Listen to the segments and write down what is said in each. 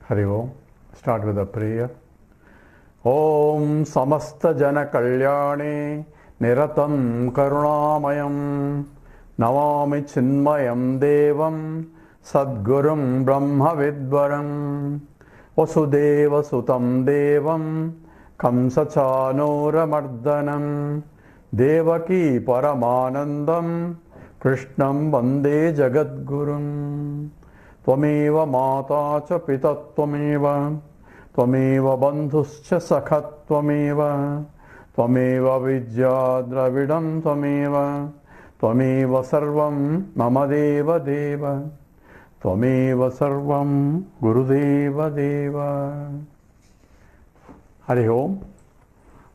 Hari Om. Start with a prayer. Om Samasta Jana Kalyane Niratam Karunamayam Navami Chinmayam Devam Sadgurum Brahma Vidvaram Vasudeva Sutam Devam Kamsachanora Mardanam Devaki Paramanandam Krishnam Vande Jagadgurum Tvameva Mata cha Pita Tvameva Tvameva Bandhuscha Sakhat Tvameva Tvameva Vidya Dravidam Tvameva Tvameva Sarvam Mama Deva Deva Tvameva Sarvam Gurudeva Deva. Hari Om.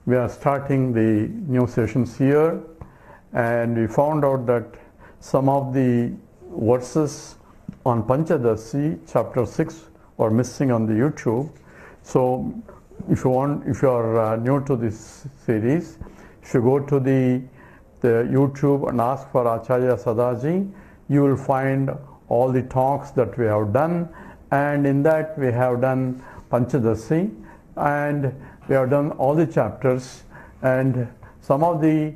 We are starting the new sessions here, and we found out that some of the verses on Panchadashi chapter 6 were missing on the YouTube. So if you are new to this series, if you go to the YouTube and ask for Acharya Sadaji, you will find all the talks that we have done, and in that we have done Panchadashi, and we have done all the chapters, and some of the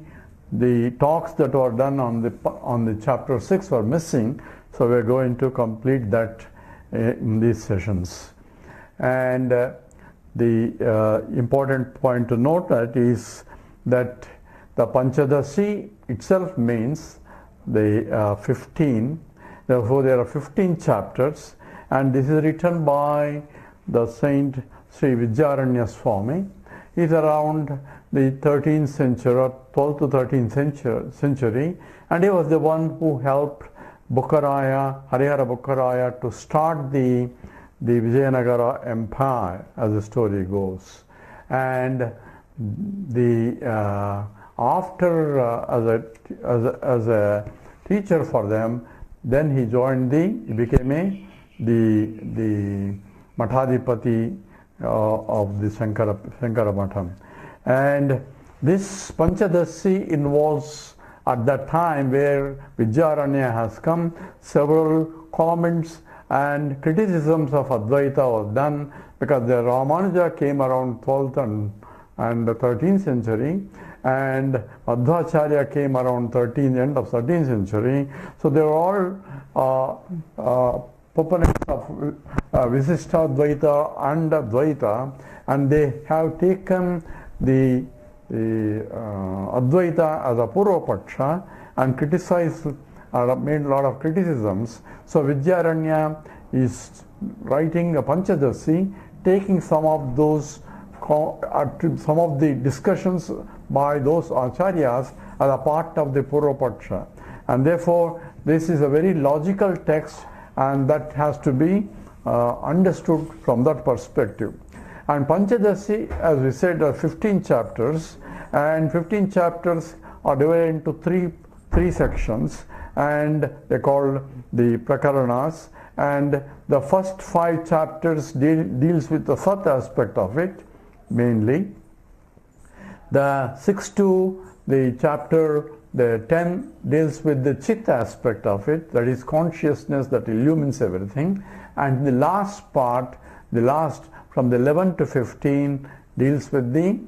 talks that were done on the chapter 6 were missing, so we are going to complete that in these sessions. And the important point to note that is that the Panchadashi itself means the 15. Therefore, there are 15 chapters, and this is written by the Saint Shri Vidyaranya Swami. He's around the 13th century or 12th to 13th century, and he was the one who helped Bukkaraya, Harihara Bukkaraya, to start the Vijayanagara Empire, as the story goes. And after as a teacher for them, then he became the Mathadipati of the Shankara Matham. And this Panchadashi involves, at that time where Vidyaranya has come, several comments and criticisms of Advaita was done, because the Ramanuja came around 12th and the 13th century, and Madhvacharya came around end of 13th century. So they were all proponents of Visishtadvaita and Advaita, and they have taken the Advaita as a Purvapaksha and criticized, made a lot of criticisms. So Vidyaranya is writing a Panchadashi, taking some of the discussions by those acharyas as a part of the Purvapaksha, and therefore this is a very logical text, and that has to be understood from that perspective. And Panchadashi, as we said, are 15 chapters, and 15 chapters are divided into three sections, and they're called the Prakaranas. And the first 5 chapters deals with the Sat aspect of it, mainly. The 6th to the chapter, the 10, deals with the Chit aspect of it, that is consciousness that illumines everything. And the last part, from the 11 to 15, deals with the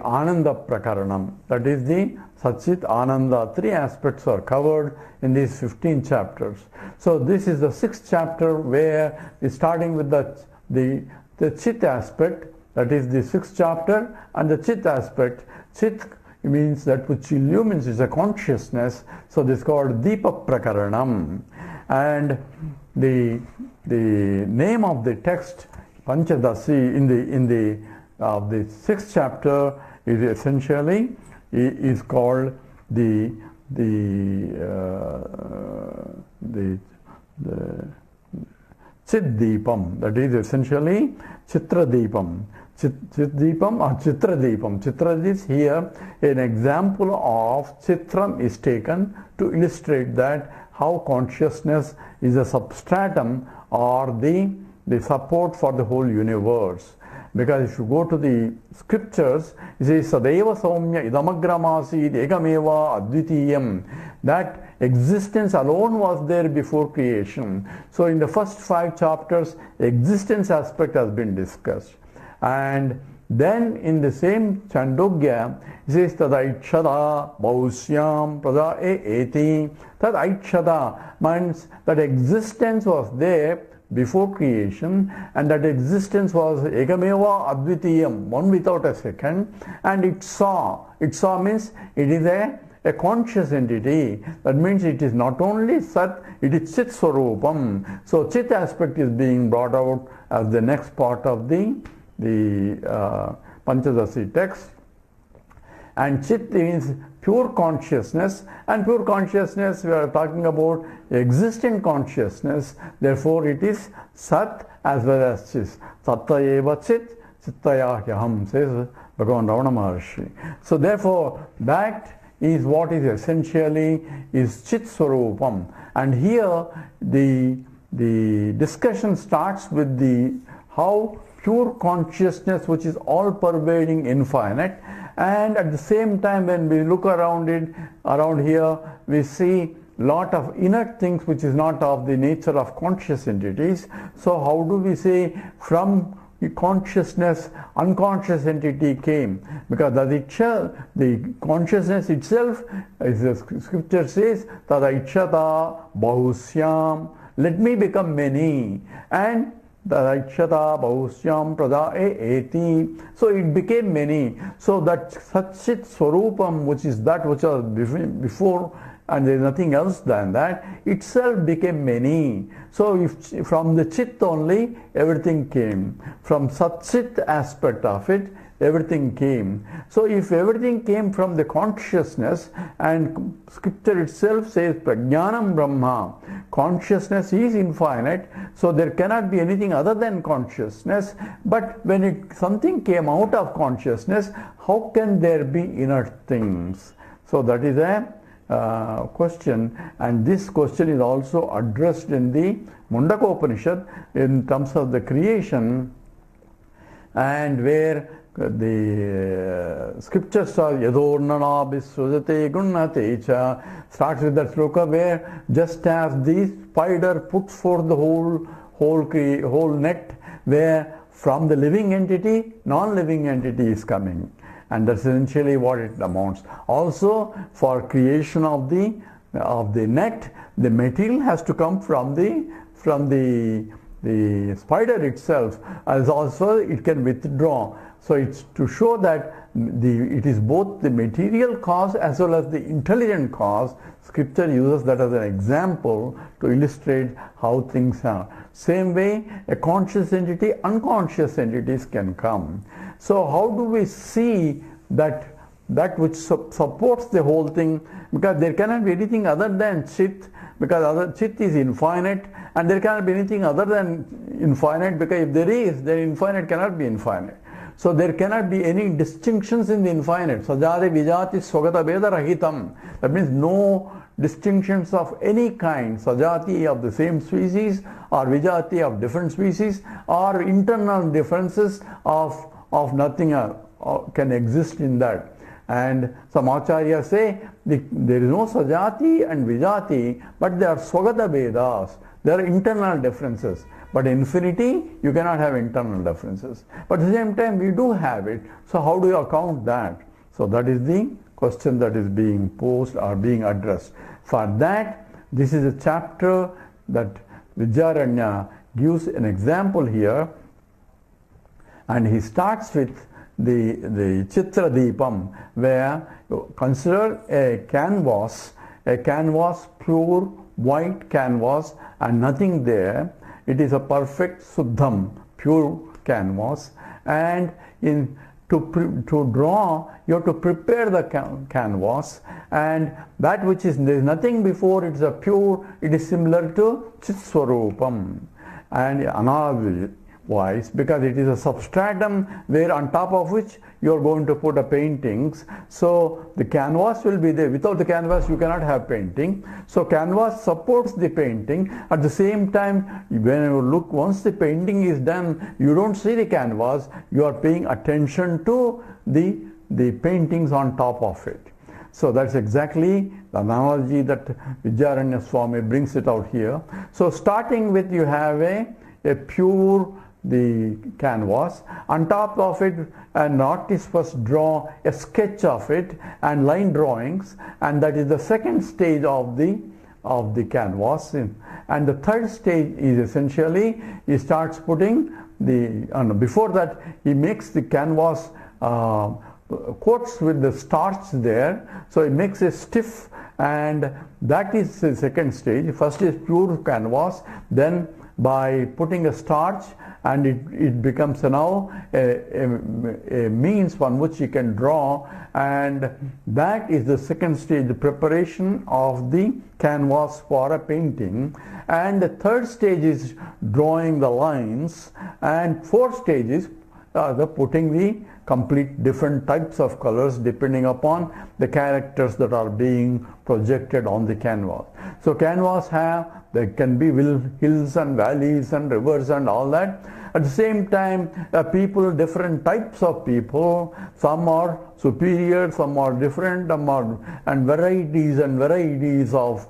Ananda Prakaranam, that is the Satchit Ananda. 3 aspects are covered in these 15 chapters. So this is the 6th chapter, where we're starting with the Chit aspect, that is the 6th chapter, and the Chit aspect. Chit means that which illumines, is a consciousness, so this is called Deepa Prakaranam. And the name of the text, Panchadashi, in the 6th chapter, is essentially is called the Chit-deepam, that is essentially Chitra-deepam. Chit-deepam or Chitra-deepam. Chitra is here an example of Chitram is taken to illustrate that how consciousness is a substratum or the support for the whole universe. Because if you go to the scriptures, it says Sadeva Saumya Idamagramasid Ekameva Advitiyam. That existence alone was there before creation. So in the first 5 chapters, existence aspect has been discussed. And then in the same Chandogya, it says Tadaikshada Bausyam Prada Eti. Tadaikshada means that existence was there before creation, and that existence was Ekameva Advitiyam, one without a second, and it saw. It saw means it is a conscious entity. That means it is not only Sat, it is Chit Swarupam. So Chit aspect is being brought out as the next part of the Panchadashi text. And Chit means pure consciousness, and pure consciousness we are talking about existent consciousness. Therefore it is Sat as well as Chit. Satta eva Chit, Chittaya Hyaham, says Bhagavan Ravana Maharshi. So therefore that is what is essentially is Chit Swarupam. And here the discussion starts with the how pure consciousness, which is all pervading, infinite, and at the same time when we look around here, we see lot of inert things which is not of the nature of conscious entities. So how do we say from consciousness, unconscious entity came? Because the consciousness itself, as the scripture says, Tadaikshata Bahusyam, let me become many, and Tadaikshata Bahusyam Prada Eti. So it became many. So that Satchit Swarupam, which is that which was before, and there is nothing else than that, itself became many. So if from the Chit only everything came, from Satchit aspect of it everything came. So if everything came from the consciousness, and scripture itself says Prajnanam Brahma, consciousness is infinite, so there cannot be anything other than consciousness. But when something came out of consciousness, how can there be inert things? So that is a question, and this question is also addressed in the Mundaka Upanishad in terms of the creation, and where the scriptures are Yadornana Bisrujate Gunnate Cha, starts with that sloka where just as the spider puts forth the whole net, where from the living entity, non-living entity is coming. And that's essentially what it amounts. Also, for creation of the net, the material has to come from the spider itself, as also it can withdraw. So it's to show that it is both the material cause as well as the intelligent cause. Scripture uses that as an example to illustrate how things are. Same way, a conscious entity, unconscious entities can come. So how do we see that which supports the whole thing? Because there cannot be anything other than Chit, because Chit is infinite, and there cannot be anything other than infinite, because if there is, then infinite cannot be infinite. So there cannot be any distinctions in the infinite. Sajade vijati swagata veda rahitam. That means no distinctions of any kind, sajati of the same species or vijati of different species, or internal differences of nothing can exist in that. And some acharyas say there is no sajati and vijati, but they are swagata vedas. There are internal differences. But infinity, you cannot have internal differences. But at the same time, we do have it. So how do you account that? So that is the question that is being posed or being addressed. For that, this is a chapter that Vidyaranya gives an example here. And he starts with the Chitra Deepam, where you consider a canvas, pure white canvas and nothing there. It is a perfect Suddham, pure canvas, and to draw, you have to prepare the canvas, and that which is, there is nothing before, it is a pure, it is similar to Chit Swarupam. And wise, because it is a substratum where on top of which you are going to put a paintings. So the canvas will be there. Without the canvas you cannot have painting. So canvas supports the painting. At the same time, when you look, once the painting is done, you don't see the canvas, you are paying attention to the paintings on top of it. So that's exactly the analogy that Vidyaranya Swami brings it out here. So starting with, you have a pure the canvas. On top of it, an artist first draw a sketch of it and line drawings, and that is the second stage of the canvas. And the third stage is essentially he starts putting before that he makes the canvas coats with the starch there, so it makes it stiff, and that is the second stage. First is pure canvas, then by putting a starch, and it becomes now a means on which you can draw, and that is the second stage, the preparation of the canvas for a painting. And the third stage is drawing the lines, and fourth stage is the putting the complete different types of colors depending upon the characters that are being projected on the canvas. So canvas there can be hills and valleys and rivers and all that. At the same time, people, different types of people, some are superior, some are different, and varieties of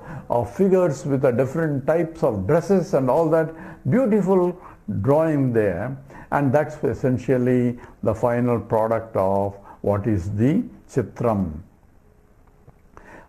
figures with different types of dresses and all that. Beautiful drawing there. And that's essentially the final product of what is the Chitram.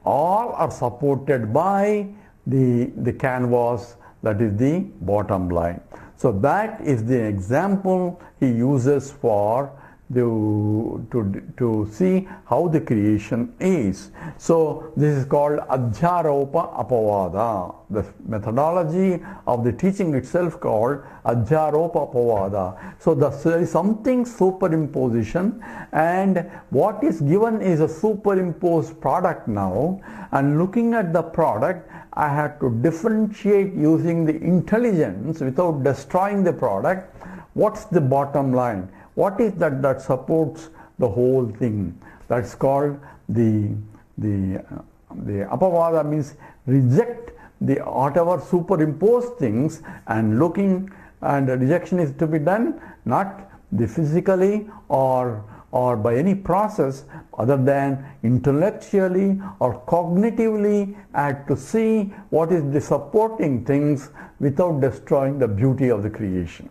All are supported by the canvas, that is the bottom line. So that is the example he uses for to see how the creation is. So this is called Adhyaropa Apavada. The methodology of the teaching itself called Adhyaropa Apavada. So there is something superimposition, and what is given is a superimposed product now, and looking at the product, I had to differentiate using the intelligence without destroying the product. What's the bottom line? What is that supports the whole thing? That's called the apavada, means reject the whatever superimposed things, and looking, and rejection is to be done not the physically or by any process other than intellectually or cognitively. I had to see what is the supporting things without destroying the beauty of the creation.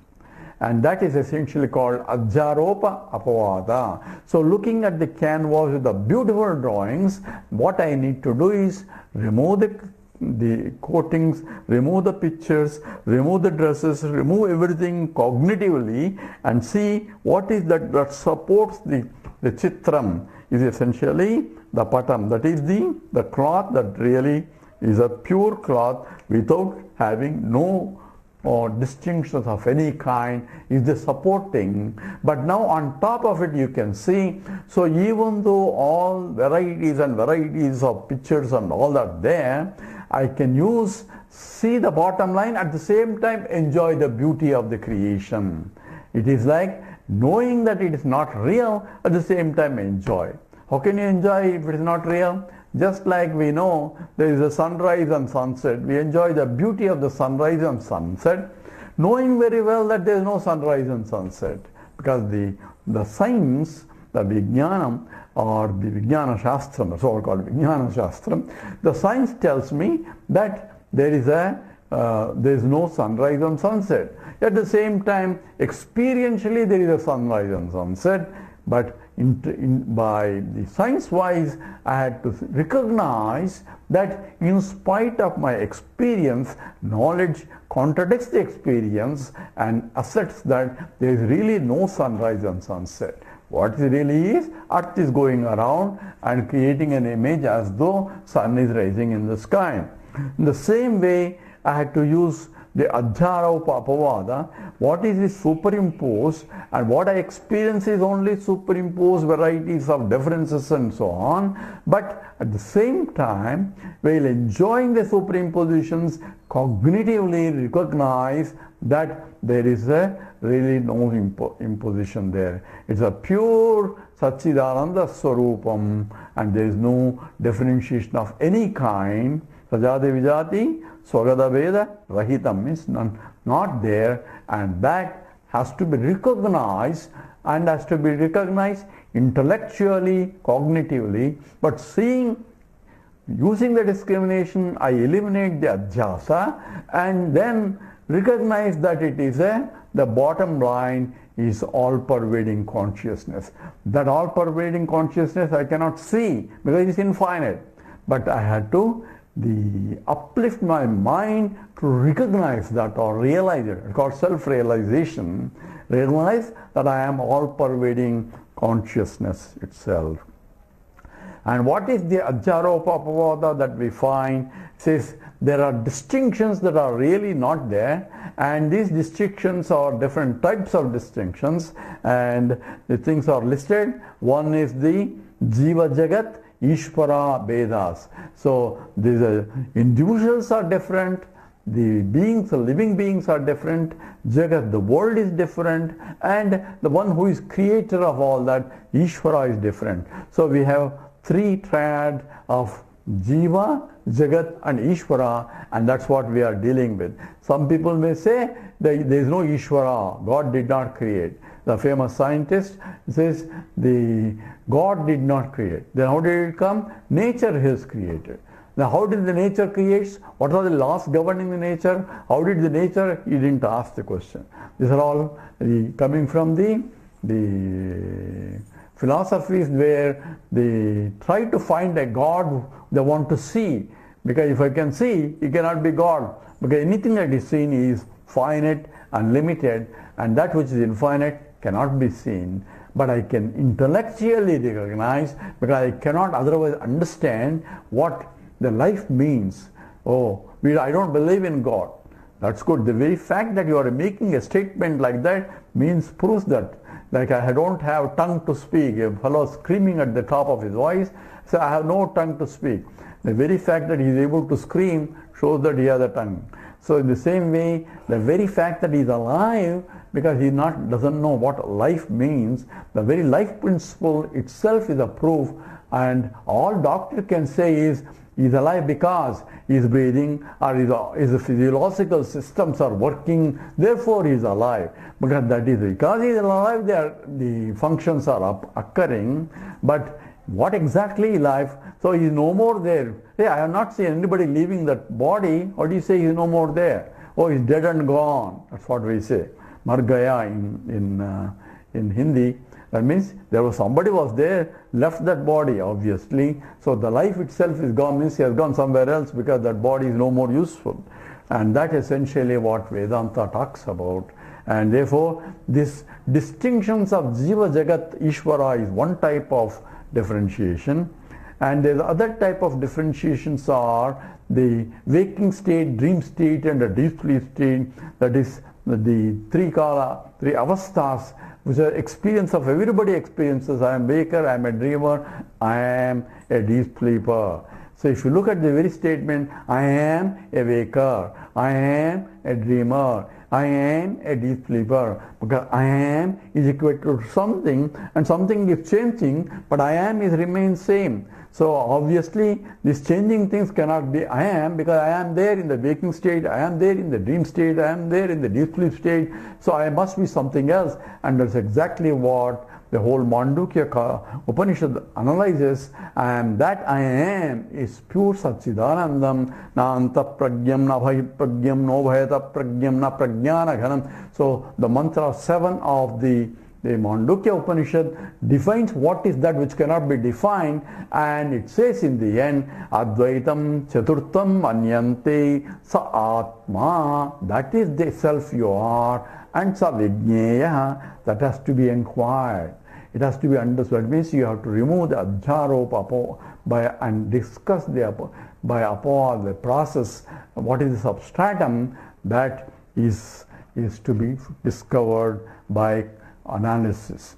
And that is essentially called Adhyaropa Apavada. So looking at the canvas with the beautiful drawings, what I need to do is remove the coatings, remove the pictures, remove the dresses, remove everything cognitively, and see what is that supports the Chitram is essentially the patam, that is the cloth that really is a pure cloth without having no or distinctions of any kind, is the supporting. But now on top of it you can see, so even though all varieties and varieties of pictures and all that there, I can see the bottom line, at the same time enjoy the beauty of the creation. It is like knowing that it is not real, at the same time enjoy. How can you enjoy if it is not real? Just like we know there is a sunrise and sunset, we enjoy the beauty of the sunrise and sunset, knowing very well that there is no sunrise and sunset, because the science, the Vijnanam or the Vijnana Shastram, so called Vijnana Shastram, the science tells me that there is no sunrise and sunset. At the same time, experientially there is a sunrise and sunset, but by the science-wise, I had to recognize that in spite of my experience, knowledge contradicts the experience and asserts that there is really no sunrise and sunset. What it really is, Earth is going around and creating an image as though sun is rising in the sky. In the same way, I had to use the Adhyaropa Apavada. What is the superimposed, and what I experience is only superimposed varieties of differences and so on. But at the same time, while enjoying the superimpositions, cognitively recognize that there is really no imposition there. It's a pure Satchidananda Swarupam, and there is no differentiation of any kind. Sajati Vijati Swagada Veda Rahitam means not there, and that has to be recognized, and has to be recognized intellectually, cognitively, but using the discrimination, I eliminate the adhyasa and then recognize that it is the bottom line is all-pervading consciousness. That all-pervading consciousness I cannot see because it is infinite, but I had to uplift my mind to recognize that or realize it. It's called self-realization. Realize that I am all-pervading consciousness itself. And what is the Adhyaropapavada that we find? It says there are distinctions that are really not there, and these distinctions are different types of distinctions, and the things are listed. One is the Jiva Jagat, Ishvara Vedas. So these individuals are different, the beings, the living beings are different, Jagat, the world is different, and the one who is creator of all that, Ishvara, is different. So we have three triad of Jiva, Jagat and Ishvara, and that's what we are dealing with. Some people may say that there is no Ishvara, God did not create. The famous scientist says the God did not create. Then how did it come? Nature has created. Now how did the nature create? What are the laws governing the nature? How did the nature? He didn't ask the question. These are all coming from the philosophies where they try to find a God they want to see. Because if I can see, it cannot be God. Because anything that is seen is finite and limited, and that which is infinite cannot be seen. But I can intellectually recognize, because I cannot otherwise understand what the life means. Oh, I don't believe in God. That's good. The very fact that you are making a statement like that proves that. Like I don't have tongue to speak. A fellow screaming at the top of his voice, so I have no tongue to speak. The very fact that he is able to scream shows that he has a tongue. So in the same way, the very fact that he is alive, because he doesn't know what life means, the very life principle itself is a proof, and all doctor can say is he is alive because he is breathing, or his physiological systems are working, therefore he is alive. Because that is because he is alive, the functions are occurring. But what exactly is life? So he is no more there. Hey, I have not seen anybody leaving that body. What do you say? He is no more there. Oh, he's dead and gone. That's what we say. Mar gaya in Hindi. That means somebody was there, left that body, obviously. So the life itself is gone, means he has gone somewhere else because that body is no more useful. And that is essentially what Vedanta talks about. And therefore, this distinctions of Jiva, Jagat, Ishvara is one type of differentiation. And the other type of differentiations are the waking state, dream state, and the deep sleep state. That is the three avasthas, which are experience of everybody experiences. I am waker, I am a dreamer, I am a deep sleeper. So if you look at the very statement, I am a waker, I am a dreamer, I am a deep sleeper, because I am is equal to something, and something is changing, but I am remains same. So obviously these changing things cannot be I am, because I am there in the waking state, I am there in the dream state, I am there in the deep sleep state, so I must be something else. And that's exactly what the whole Mandukya Upanishad analyzes, and that I am is pure Satchidanandam, na anta pragyam, na bhayit pragyam, no bhayata pragyam, na prajnana ghanam. So the mantra 7 of the Mandukya Upanishad defines what is that which cannot be defined, and it says in the end, Advaitam Chaturtham Anyante Sa Atma, that is the self you are, and Sa Vijñeya, that has to be inquired. It has to be understood. That means you have to remove the Adhyaropa and discuss the process, what is the substratum that is to be discovered by analysis.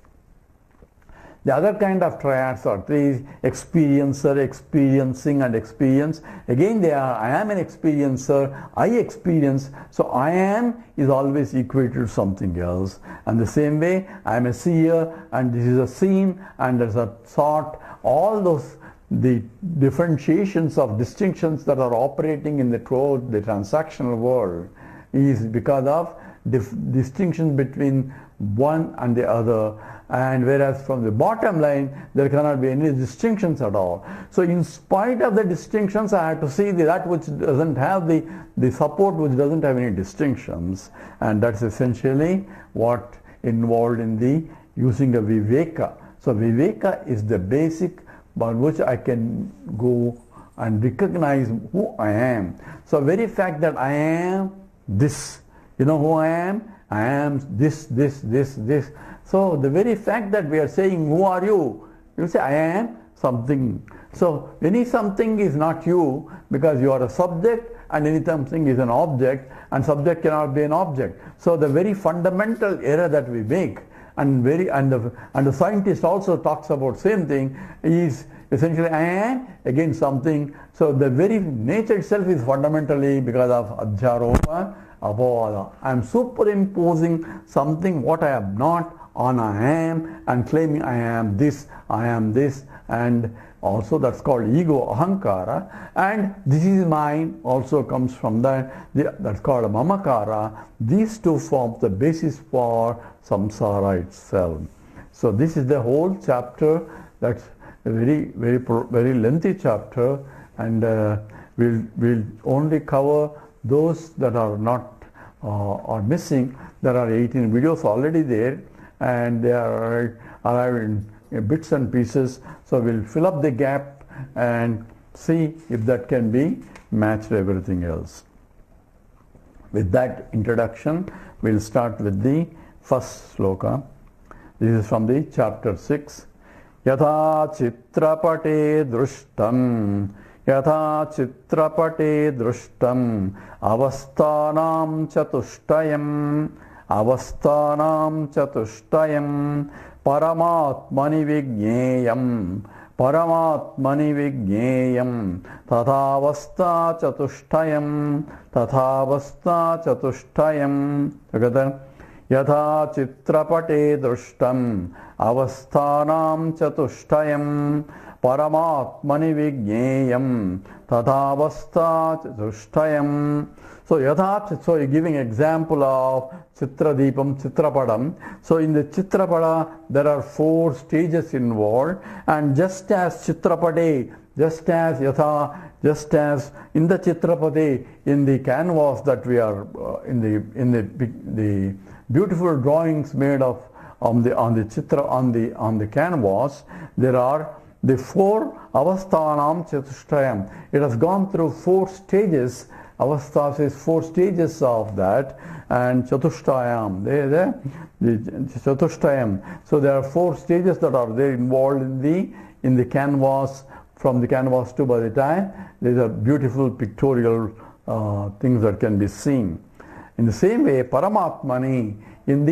The other kind of triads are three: experiencer, experiencing, and experience. Again, they are, I am an experiencer, I experience. So I am is always equated to something else. And the same way, I am a seer, and this is a seen, and there's a thought. All those, the differentiations of distinctions that are operating in the transactional world is because of distinctions between one and the other. And whereas from the bottom line, there cannot be any distinctions at all. So in spite of the distinctions, I have to see that which doesn't have the support, which doesn't have any distinctions. And that's essentially what involved in the using a viveka. So viveka is the basic by which I can go and recognize who I am. So very fact that I am this, you know who I am? I am this, this, this, this. So the very fact that we are saying, who are you? You say, I am something. So any something is not you, because you are a subject, and any something is an object, and subject cannot be an object. So the very fundamental error that we make, and the scientist also talks about same thing, is essentially I am again something. So the very nature itself is fundamentally because of adhyaropa apavada. I am superimposing something what I am not on I am, and claiming I am this, and also that's called ego, ahankara, and this is mine also comes from that. That's called mamakara. These two form the basis for samsara itself. So this is the whole chapter. That's a very lengthy chapter, and we'll only cover those that are not are missing. There are 18 videos already there, and they are arriving in bits and pieces. So we'll fill up the gap and see if that can be matched everything else. With that introduction, we'll start with the first sloka. This is from the chapter 6. Yatha chitrapate drushtam, yatha chitrapate drushtam, avasthanam chatushtayam, avasthanam chatushtayam, paramatmani vigneyam, paramatmani vigneyam, tathavastha chatushtayam, tathavastha chatushtayam. Together. Yatha chitrapate drushtam, avasthanam chatushtayam, paramatmani vigneyam, tathavastha chatushtayam. So yatha, so giving example of Chitradipam, Chitrapadam. So in the Chitrapada, there are 4 stages involved, and just as Chitrapade, just as yatha, just as in the Chitrapade, in the canvas that we are in the beautiful drawings made of on the chitra on the canvas, there are the 4 avasthanam chatushtayam. It has gone through 4 stages. Avasthas is 4 stages of that, and chatushtayam, the chatushtayam. So there are 4 stages that are there involved in the canvas, from the canvas to by the time there is a beautiful pictorial things that can be seen. In the same way, Paramatmani, in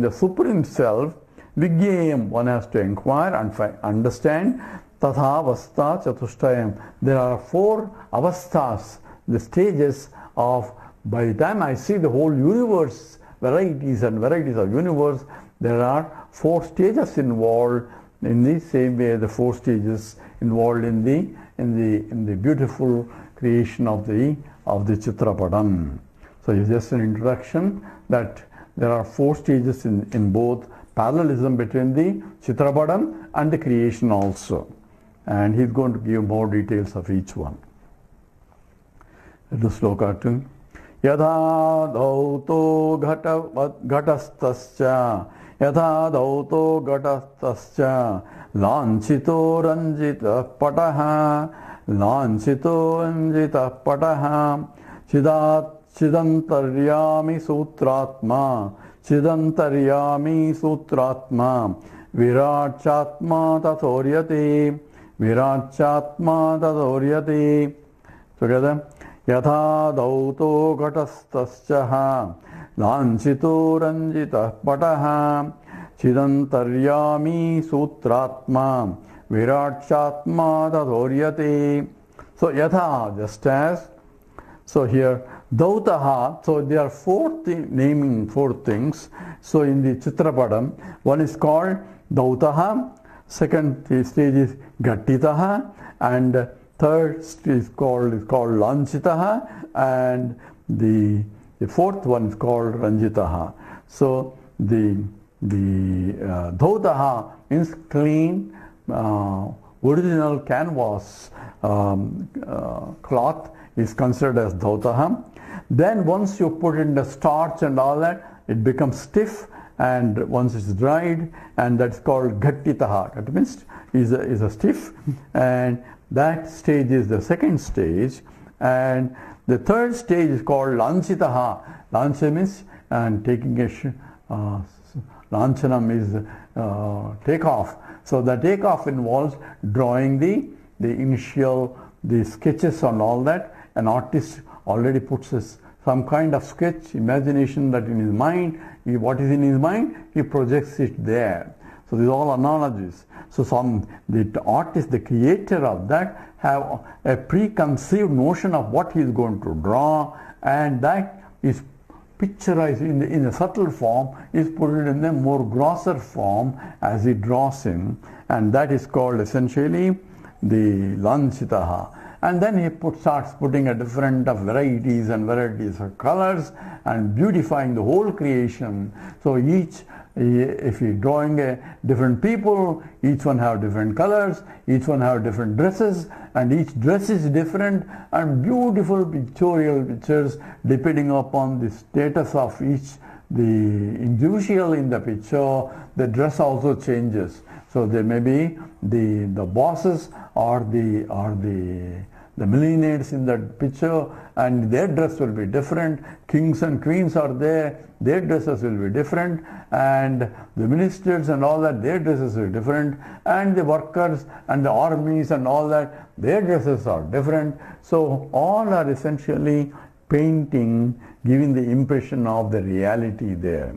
the Supreme Self, Vigyayam, one has to inquire and understand. Tatha avastha chatushtayam. There are 4 avasthas, the stages of, by the time I see the whole universe, varieties and varieties of universe, there are 4 stages involved. In the same way, the 4 stages involved in the beautiful creation of the Chitrapadam. So it's just an introduction that there are 4 stages in both parallelism between the Chitrapadam and the creation also. And he's going to give more details of each one. The sloka 2. Yatha dhauto ghatastascha, yatha dhauto ghatastascha, lanchito ranjita pataha, lanchito ranjita pataha, chidantaryami sutratma, chidantaryami sutratma, virachatma tathoryati, virachatma tathoryati. Together. Yatha dhauto ghatastascha, lanchito ranjita pataha, Chidantaryami Sutratma Virachatma Tadhoryate. So Yatha, just as. So here Dautaha, so there are naming four things. So in the Chitrapadam, one is called Dautaha, second stage is Gattitaha, and third stage is called Lanchitaha, and the fourth one is called Ranjitaha. So the Dautaha means clean, original canvas cloth is considered as Dautaha. Then once you put in the starch and all that, it becomes stiff, and once it's dried, and that's called Gattitaha. That means is a stiff, and that stage is the second stage. And the third stage is called Lanchitaha. Lancha means and taking a Lanchanam is takeoff. So the takeoff involves drawing the initial, the sketches and all that. An artist already puts some kind of sketch, imagination that in his mind, what is in his mind, he projects it there. So these are all analogies. So the artist, the creator of that, have a preconceived notion of what he is going to draw, and that is picturized in a subtle form, is put it in a more grosser form as he draws in, and that is called essentially the Lanchitaha. And then he starts putting a different of varieties of colors and beautifying the whole creation. So if you're drawing a different people, each one have different colors, each one have different dresses, and each dress is different, and beautiful pictorial pictures depending upon the status of each, the individual in the picture. The dress also changes. So there may be the bosses or the millionaires in that picture, and their dress will be different. Kings and queens are there, their dresses will be different, and the ministers and all that, their dresses will be different, and the workers and the armies and all that, their dresses are different. So all are essentially painting, giving the impression of the reality there.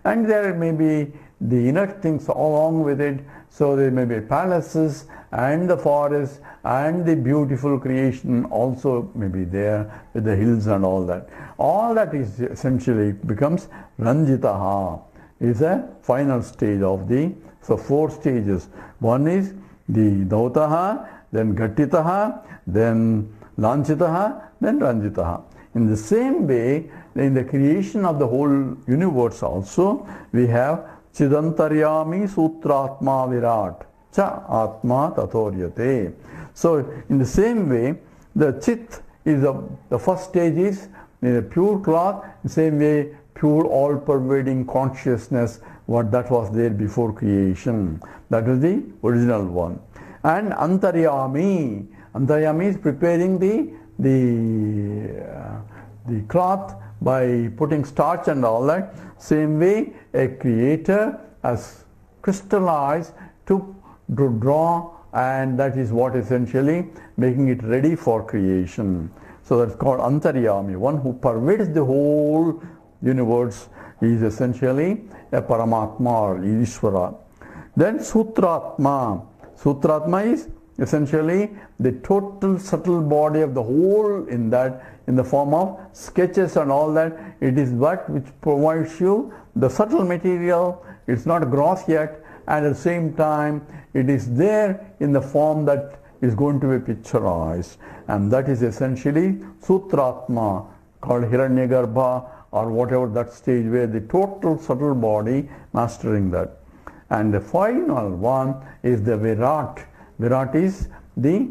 And there may be the inner things along with it. So there may be palaces and the forests and the beautiful creation also may be there with the hills and all that. All that is essentially becomes Ranjitaha, is a final stage of so four stages. One is the Dautaha, then Gattitaha, then Lanchitaha, then Ranjitaha. In the same way, in the creation of the whole universe also, we have Chidantaryami Sutratma Virat Cha Atma Tathoryate. So in the same way, the Chit is the first stage is in a pure cloth, the same way pure all-pervading consciousness, what that was there before creation. That is the original one. And Antaryami is preparing the cloth by putting starch and all that. Same way, a creator has crystallized to draw, and that is what essentially making it ready for creation. So that's called Antaryami. One who pervades the whole universe is essentially a Paramatma or Ishvara. Then Sutratma. Sutratma is essentially the total subtle body of the whole in the form of sketches and all that. It is that which provides you the subtle material. It's not gross yet, and at the same time it is there in the form that is going to be picturized, and that is essentially Sutratma, called Hiranyagarbha or whatever that stage where the total subtle body mastering that. And the final one is the Virat. Virat is the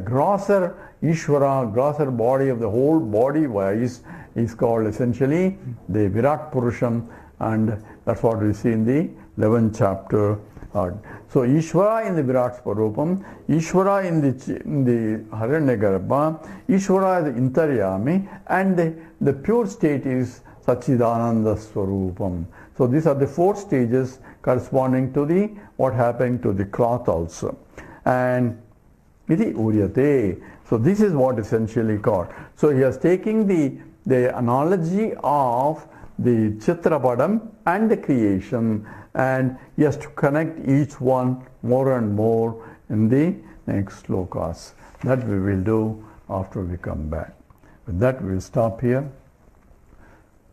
grosser Ishvara, grosser body of the whole body wise is called essentially the Virat Purusham, and that's what we see in the 11th chapter. So Ishvara in the Virat Swarupam, Ishvara in the Hiranyagarbha, Ishvara is the Antaryami, and the pure state is Sachidananda Swarupam. So these are the four stages corresponding to what happened to the cloth also. And iti uryate. So this is what essentially called. So he is taking the analogy of the Chitrapadam and the creation, and yes, to connect each one more and more in the next slokas. That we will do after we come back. With that, we will stop here.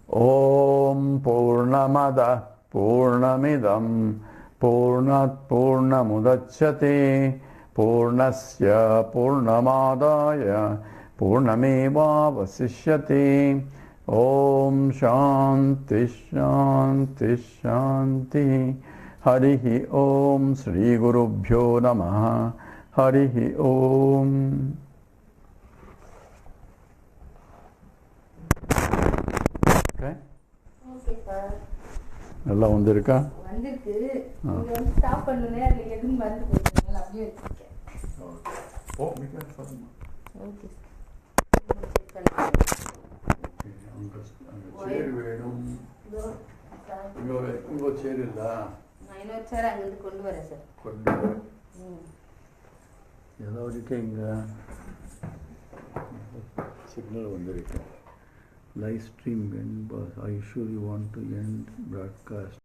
Om Purnamada Purnamidam Purnat Purnamudachyate Purnasya Purnamadaya Purnameva Vasishyate. Om Shanti Shanti Shanti. Harihi Om Sri Gurubhyo Namaha. Harihi Om. Okay? Okay, sir. எல்லாம் வந்திருக்கா? வந்திருக்கு. நீங்க வந்து stop பண்ணுங்க. அதுல எதுவும் மறந்து போயிட்டீங்க. அப்படியே வச்சிருக்கேன். ஓ, மிக சொல்லுமா. ஓகே. அங்க சேர் வேணும். உங்க சேர் இல்ல? நான் இன்னொரு சேர் அங்கிருந்து கொண்டு வரேன் சார். கொண்டு வர. ஏதோ இருக்கீங்க. சிக்னல் வந்திருக்கு. Live stream end. Are you sure you want to end broadcast?